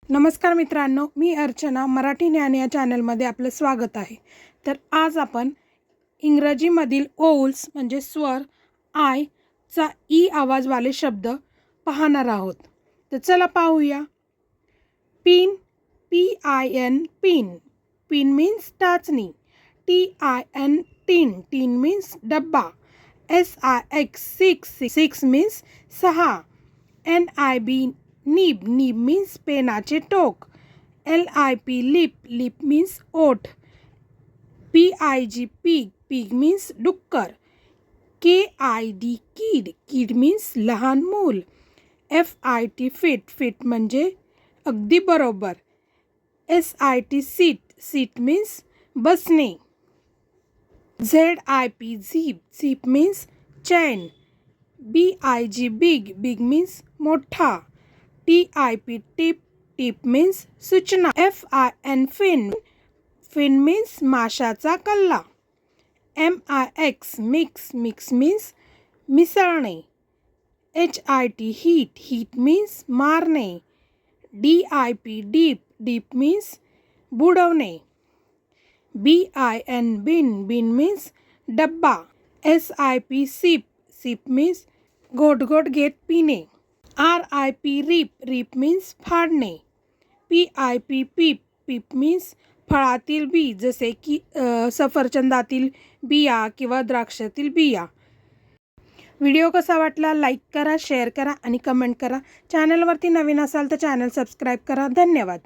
नमस्कार मित्रांनो, मी अर्चना मराठी ज्ञान या चॅनलमध्ये आपलं स्वागत आहे। तर आज आपण इंग्रजीमधील ओव्हल्स म्हणजे स्वर आय चा ई आवाजवाले शब्द पाहणार आहोत। तर चला पाहूया। Pin, PIN, pin. Pin means टाचणी। TIN, tin. टीन मीन्स डब्बा। SIX, six means 6। NIB, nib. Nib means पेनाचे टोक। LIP, lip. लिप मीन्स ओठ। PIG, pig. पीग मीन्स डुक्कर। KID, कीड। कीड मीन्स लहान मूल। FIT, fit. फिट म्हणजे अगदी बरोबर। SIT, sit. सीट मीन्स बसणे। ZIP, zip. Zip means chain. BIG, big. Big means मोठा। TIP, tip. टिप मीन्स सूचना। FIN, fin. फिन मीन्स माशाचा कल्ला। MIX, mix. मिक्स मीन्स मिसळणे। HIT, hit. हीट मीन्स मारणे। DIP, dip. डीप मीन्स बुडवणे। BIN, bin. Bin means डब्बा। SIP, sip. Sip means घोट घोट घेत पिणे। RIP, rip. रिप मीन्स फाडणे। PIP, pip. पीप मीन्स फळातील बी, जसे की सफरचंदातील बिया किंवा द्राक्षातील बिया। व्हिडिओ कसा वाटला लाईक करा, शेअर करा आणि कमेंट करा। चॅनलवरती नवीन असाल तर चॅनल सबस्क्राईब करा। धन्यवाद।